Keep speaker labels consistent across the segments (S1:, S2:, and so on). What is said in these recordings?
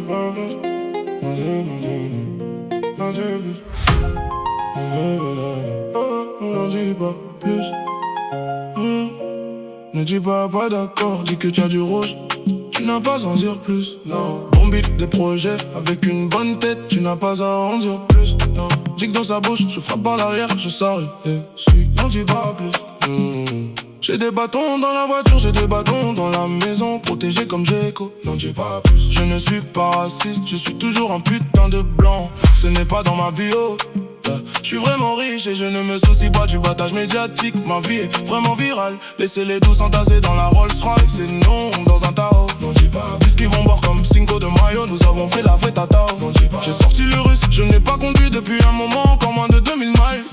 S1: N'en dis pas plus. Ne dis pas d'accord, dis que tu as du rouge. Tu n'as pas à en dire plus, non. Bon beat, des projets, avec une bonne tête, tu n'as pas à en dire plus, non. Dis que dans sa bouche, je frappe par l'arrière, je sors et suis. N'en dis pas plus. J'ai des bâtons dans la voiture, j'ai des bâtons dans la maison, protégé comme Jeko. N'en dis pas plus. Je ne suis pas raciste, je suis toujours un putain de blanc. Ce n'est pas dans ma bio. Je suis vraiment riche et je ne me soucie pas du battage médiatique. Ma vie est vraiment virale. Laissez-les tous entasser dans la Rolls Royce et non dans un Tao. Non dis pas. Dis qu'ils vont boire comme Cinco de Mayo. Nous avons fait la vraie Tatao. Non dis pas. J'ai sorti le russe. Je n'ai pas conduit depuis un moment, encore moins de 2000 miles.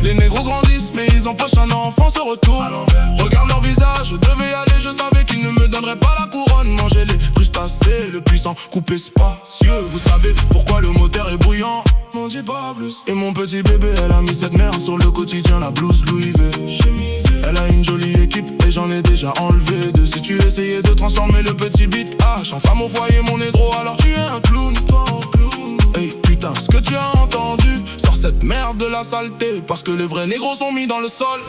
S1: Les négros grandissent mais ils empochent un enfant se retourne. Regarde leur visage, je devais y aller. Je savais qu'ils ne me donneraient pas la couronne. Manger les crustacés, le puissant coupé spacieux. Vous savez pourquoi le moteur est bruyant. N'en dis pas plus. Et mon petit bébé, elle a mis cette merde sur le quotidien, la blouse Louis V. Elle a une jolie équipe et j'en ai déjà enlevé deux. Si tu essayais de transformer le petit beat H en femme au foyer, mon négro, alors tu es un clown. Hey putain, ce que tu as entendu, sors cette merde de la saleté, parce que les vrais négros sont mis dans le sol.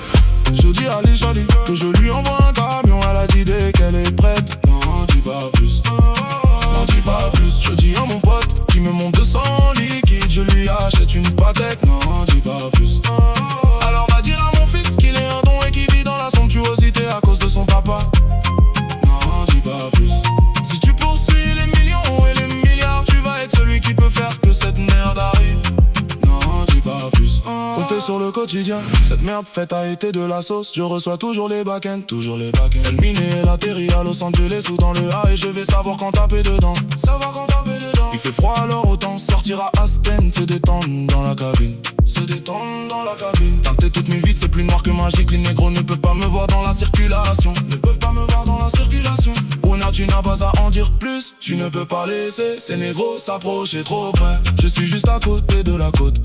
S1: Je dis à Lishali que je lui envoie un camion, elle a dit dès qu'elle est prête. N'en dis pas plus. N'en dis pas plus. Je dis à mon pote qui me monte 200 liquide, je lui achète une Patek. N'en dis pas plus. Alors va dire à mon fils qu'il est un don et qu'il vit dans la somptuosité à cause de son papa. N'en dis pas plus. Si tu poursuis les millions et les milliards, tu vas être celui qui peut faire que cette merde arrive. N'en dis pas plus. Comptez sur le quotidien, cette merde faite a été de la sauce. Je reçois toujours les back-ends, toujours les back-ends. Elle mine et elle atterrit à Los Angeles ou dans le A, et je vais savoir quand taper dedans. Savoir quand taper dedans. Il fait froid alors autant sortir à Aston, se détendre dans la cabine. Se détendre dans la cabine. Teinter toutes mes vides, c'est plus noir que magique. Les négros ne peuvent pas me voir dans la circulation. Ne peuvent pas me voir dans la circulation. Runa, tu n'as pas à en dire plus. Tu ne peux pas laisser ces négros s'approcher trop près. Je suis juste à côté de la côte.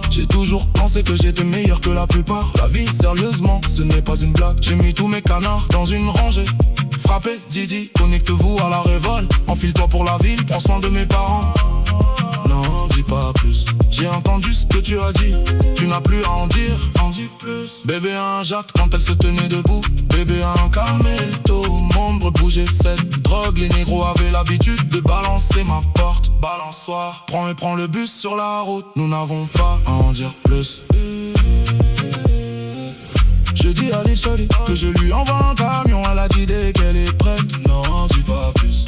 S1: J'ai toujours pensé que j'étais meilleur que la plupart. La vie, sérieusement, ce n'est pas une blague. J'ai mis tous mes canards dans une rangée. Frappez, Didi, connecte-vous à la révolte. Enfile-toi pour la ville, prends soin de mes parents. Non, dis pas plus. J'ai entendu ce que tu as dit. Tu n'as plus à en dire, en dis plus. Bébé a un jatte quand elle se tenait debout. Bébé a un camelto, membre bougeait cette drogue. Les négros avaient l'habitude de balancer ma porte. Balançoire, prends le bus sur la route. Nous n'avons pas à en dire plus. Je dis à Lishali que je lui envoie un camion, elle a dit dès qu'elle est prête. Non, dis pas plus.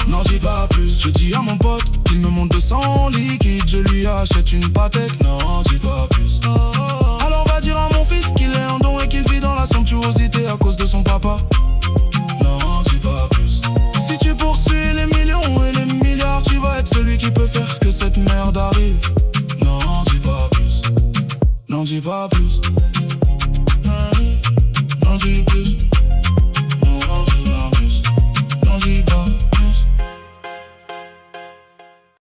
S1: N'en dis pas plus. Je dis à mon pote qu'il me monte 200 liquide, je lui achète une Patek. Non, dis